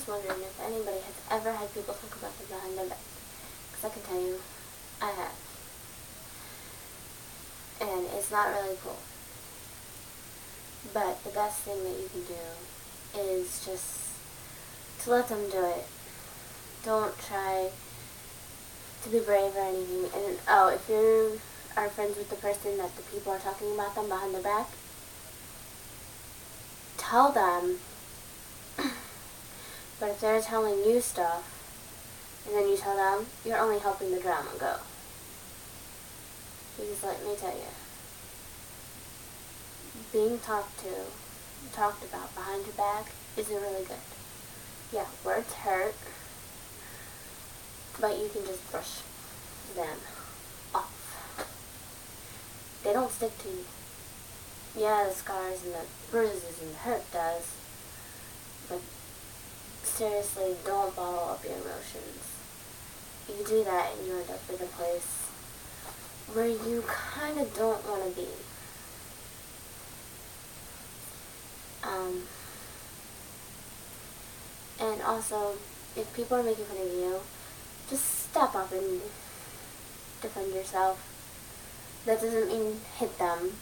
just wondering if anybody has ever had people talk about them behind their back. Because I can tell you, I have. And it's not really cool. But the best thing that you can do is just to let them do it. Don't try to be brave or anything. And if you are friends with the person that the people are talking about them behind their back, tell them. But if they're telling you stuff, and then you tell them, you're only helping the drama go. Because let me tell you, being talked about behind your back isn't really good. Yeah, words hurt, but you can just brush them off. They don't stick to you. Yeah, the scars and the bruises and the hurt does, but seriously, don't bottle up your emotions. You do that and you end up in a place where you kind of don't want to be. And also, if people are making fun of you, just step up and defend yourself. That doesn't mean hit them.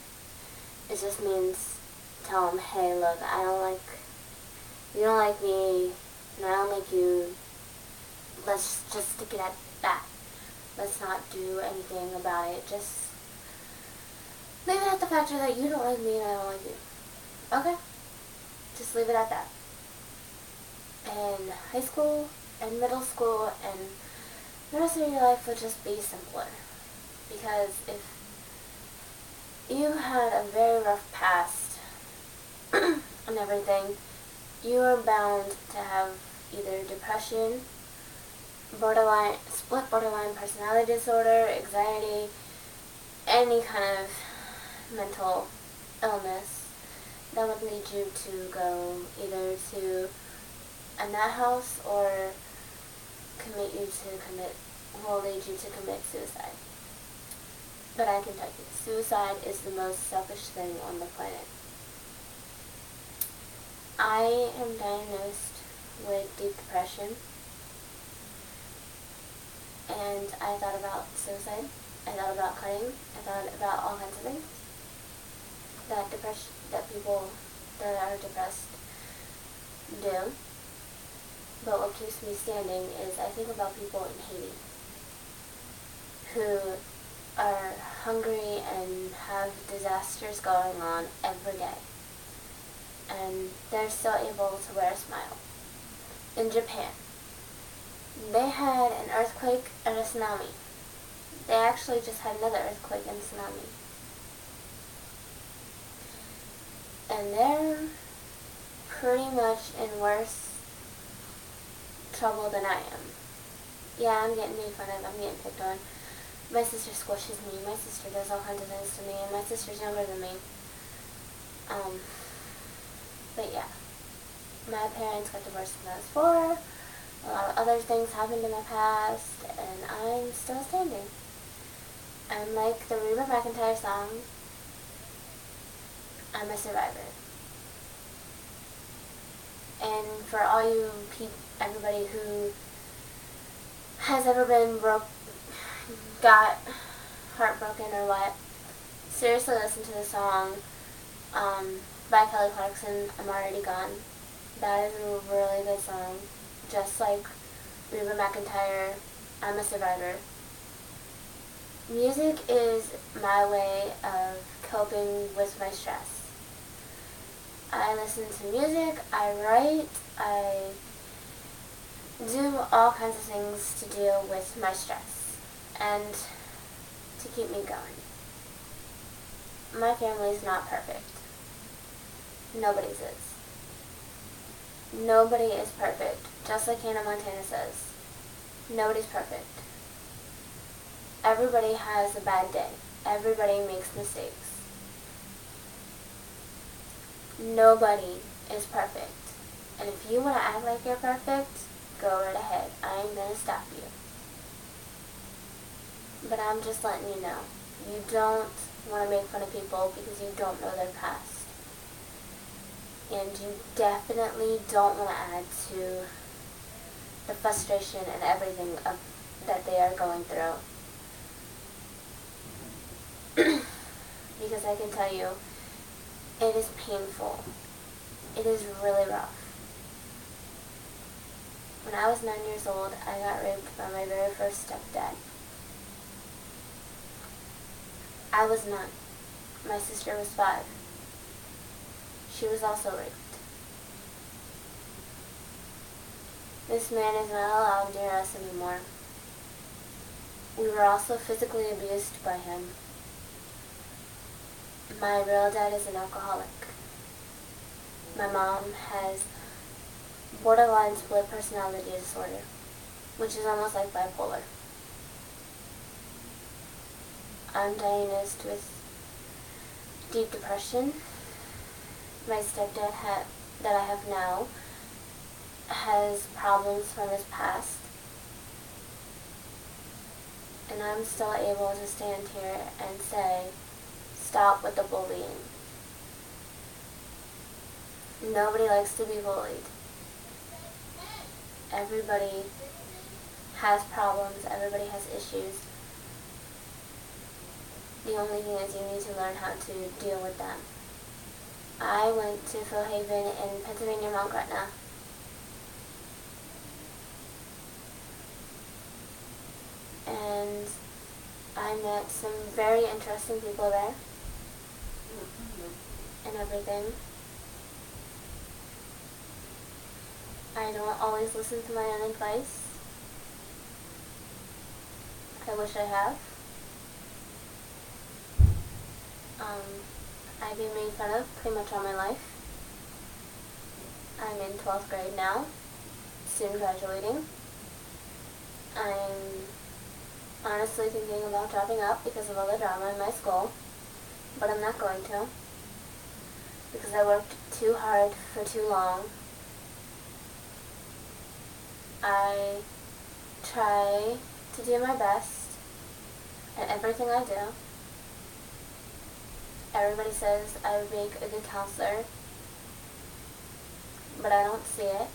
It just means tell them, hey, look, you don't like me, and I don't like you. Let's just stick it at that. Let's not do anything about it. Just leave it at the factor that you don't like me and I don't like you. Okay? Just leave it at that. And high school and middle school and the rest of your life will just be simpler. Because if you had a very rough past and everything, you are bound to have either depression, split borderline personality disorder, anxiety, any kind of mental illness that would lead you to go either to a nut house or will lead you to commit suicide. But I can tell you, suicide is the most selfish thing on the planet. I am diagnosed with deep depression, and I thought about suicide. I thought about cutting. I thought about all kinds of things that people that are depressed do. But what keeps me standing is I think about people in Haiti who are hungry and have disasters going on every day, and they're still able to wear a smile. In Japan, they had an earthquake and a tsunami. They actually just had another earthquake and tsunami. And they're pretty much in worse trouble than I am. Yeah, I'm getting made fun of, I'm getting picked on. My sister squishes me, my sister does all kinds of things to me, and my sister's younger than me. But yeah, my parents got divorced when I was 4. A lot of other things happened in my past, and I'm still standing. I'm like the Reba McEntire song, I'm a survivor. And for all you everybody who has ever been got heartbroken or what, seriously listen to the song by Kelly Clarkson, I'm Already Gone. That is a really good song. Just like Reba McEntire, I'm a Survivor. Music is my way of coping with my stress. I listen to music, I write, I do all kinds of things to deal with my stress and to keep me going. My family's not perfect. Nobody's is. Nobody is perfect. Just like Hannah Montana says, nobody's perfect. Everybody has a bad day. Everybody makes mistakes. Nobody is perfect. And if you want to act like you're perfect, go right ahead. I ain't going to stop you. But I'm just letting you know, you don't want to make fun of people because you don't know their past. And you definitely don't want to add to the frustration and everything that they are going through. Because I can tell you, it is painful. It is really rough. When I was 9 years old, I got raped by my very first stepdad. I was 9. My sister was 5. She was also raped. This man is not allowed near us anymore. We were also physically abused by him. My real dad is an alcoholic. My mom has borderline split personality disorder, which is almost like bipolar. I'm diagnosed with deep depression. My stepdad that I have now has problems from his past, and I'm still able to stand here and say, stop with the bullying. Nobody likes to be bullied. Everybody has problems, everybody has issues. The only thing is you need to learn how to deal with them. I went to Phil Haven in Pennsylvania, Mount Gretna. And I met some very interesting people there and everything. I don't always listen to my own advice. I wish I have. I've been made fun of pretty much all my life. I'm in 12th grade now, soon graduating. I'm honestly thinking about dropping out because of all the drama in my school, but I'm not going to, because I worked too hard for too long. I try to do my best at everything I do. Everybody says I would make a good counselor, but I don't see it.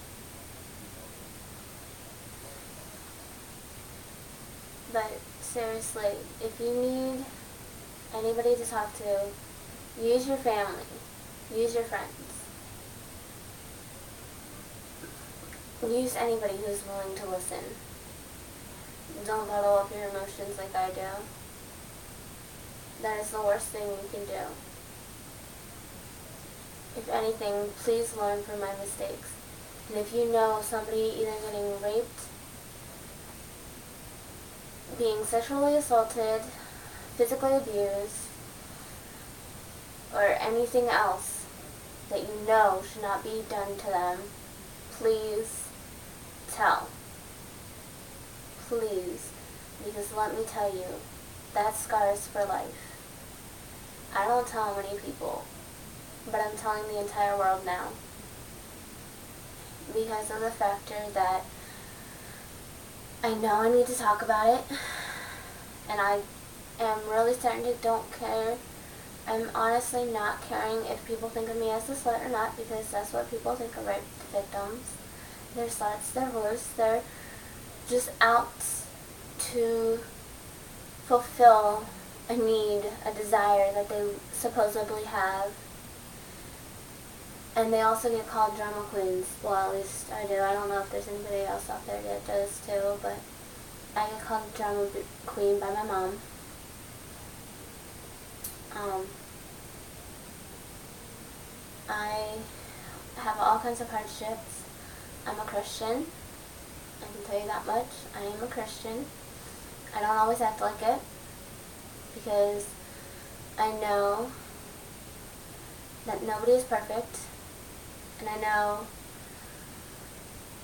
But seriously, if you need anybody to talk to, use your family, use your friends. Use anybody who's willing to listen. Don't bottle up your emotions like I do. That is the worst thing you can do. If anything, please learn from my mistakes. And if you know somebody either getting raped, being sexually assaulted, physically abused, or anything else that you know should not be done to them, please tell. Please. Because let me tell you, that scars for life. I don't tell many people, but I'm telling the entire world now. Because of the factor that I know I need to talk about it, and I am really starting to don't care. I'm honestly not caring if people think of me as a slut or not, because that's what people think of rape victims. They're sluts, they're whores, they're just out to fulfill a need, a desire that they supposedly have. And they also get called drama queens. Well, at least I do. I don't know if there's anybody else out there that does too, but I get called drama queen by my mom. I have all kinds of hardships. I'm a Christian. I can tell you that much. I am a Christian. I don't always act like it, because I know that nobody is perfect, and I know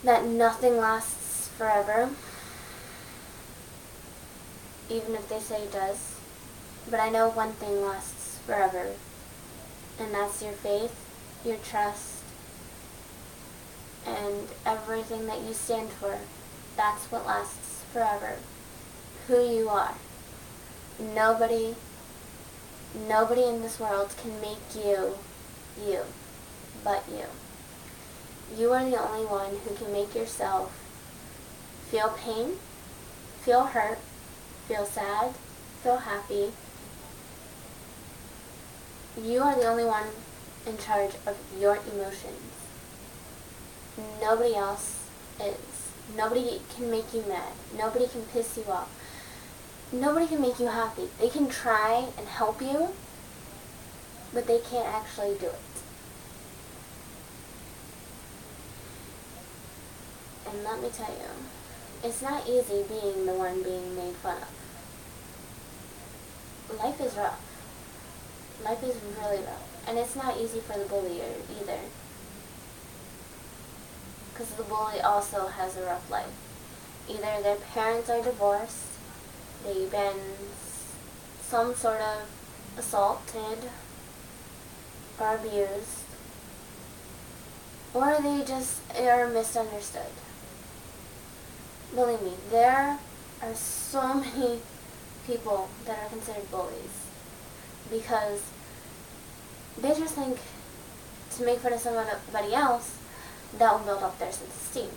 that nothing lasts forever, even if they say it does. But I know one thing lasts forever, and that's your faith, your trust, and everything that you stand for. That's what lasts forever. Who you are. Nobody in this world can make you, but you. You are the only one who can make yourself feel pain, feel hurt, feel sad, feel happy. You are the only one in charge of your emotions. Nobody else is. Nobody can make you mad. Nobody can piss you off. Nobody can make you happy. They can try and help you, but they can't actually do it. And let me tell you, it's not easy being the one being made fun of. Life is rough. Life is really rough. And it's not easy for the bullier either. Because the bully also has a rough life. Either their parents are divorced, they've been some sort of assaulted or abused, or they just are misunderstood. Believe me, there are so many people that are considered bullies because they just think to make fun of somebody else that will build up their self-esteem.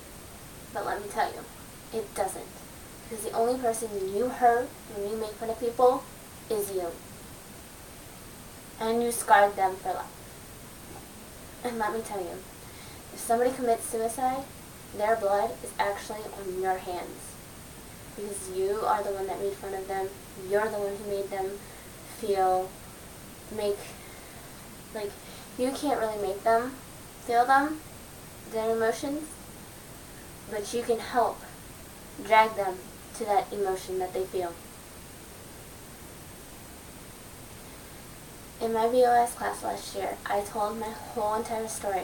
But let me tell you, it doesn't. Because the only person you hurt when you make fun of people is you. And you scarred them for life. And let me tell you, if somebody commits suicide, their blood is actually on your hands. Because you are the one that made fun of them. You're the one who made them you can't really make them feel their emotions, but you can help drag them to that emotion that they feel. In my BOS class last year, I told my whole entire story.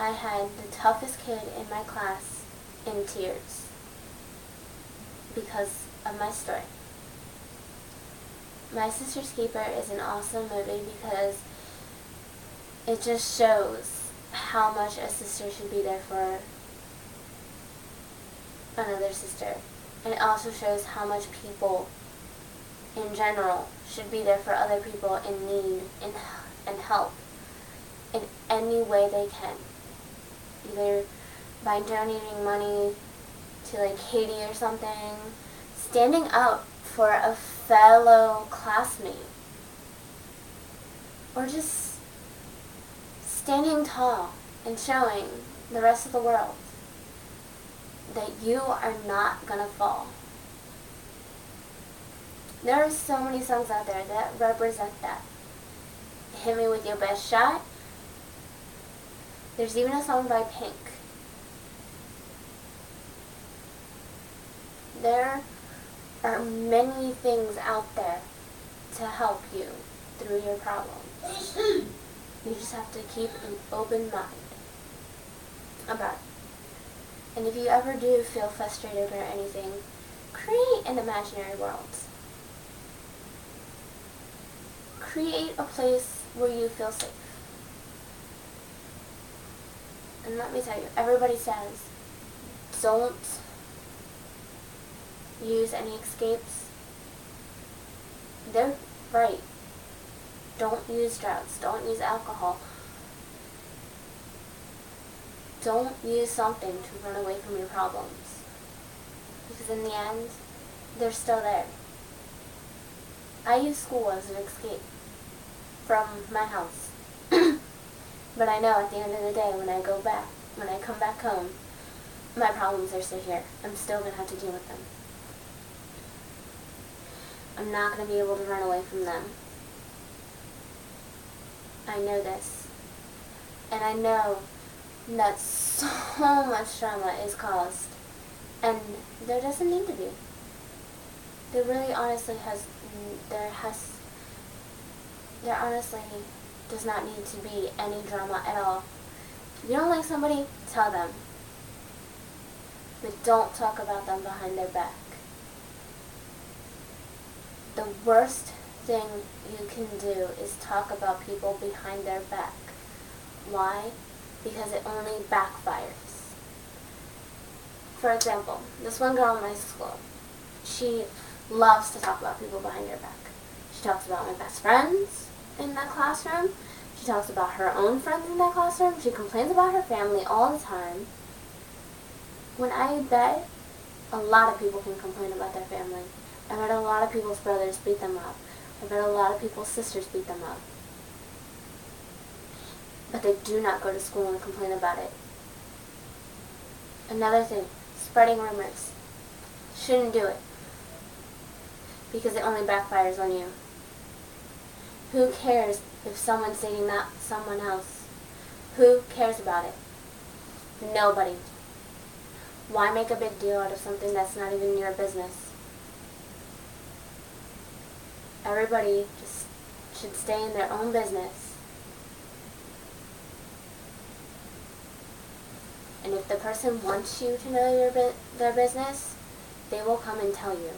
I had the toughest kid in my class in tears because of my story. My Sister's Keeper is an awesome movie because it just shows how much a sister should be there for another sister. And it also shows how much people in general should be there for other people in need and help in any way they can. Either by donating money to like Haiti or something, standing up for a fellow classmate, or just standing tall and showing the rest of the world that you are not gonna fall. There are so many songs out there that represent that. Hit Me With Your Best Shot. There's even a song by Pink. There are many things out there to help you through your problems. You just have to keep an open mind about it. And if you ever do feel frustrated or anything, create an imaginary world. Create a place where you feel safe. And let me tell you, everybody says, don't use any escapes. They're right. Don't use drugs. Don't use alcohol. Don't use something to run away from your problems. Because in the end, they're still there. I use school as an escape from my house. But I know at the end of the day, when I come back home, my problems are still here. I'm still going to have to deal with them. I'm not going to be able to run away from them. I know this. And I know that so much trauma is caused. And there doesn't need to be. There really honestly there honestly does not need to be any drama at all. If you don't like somebody, tell them. But don't talk about them behind their back. The worst thing you can do is talk about people behind their back. Why? Because it only backfires. For example, this one girl in my school, she loves to talk about people behind her back. She talks about my best friends in that classroom. She talks about her own friends in that classroom. She complains about her family all the time. When I bet a lot of people can complain about their family. I bet a lot of people's brothers beat them up. I bet a lot of people's sisters beat them up. But they do not go to school and complain about it. Another thing, spreading rumors. Shouldn't do it. Because it only backfires on you. Who cares if someone's dating someone else? Who cares about it? Nobody. Why make a big deal out of something that's not even your business? Everybody just should stay in their own business. And if the person wants you to know their business, they will come and tell you.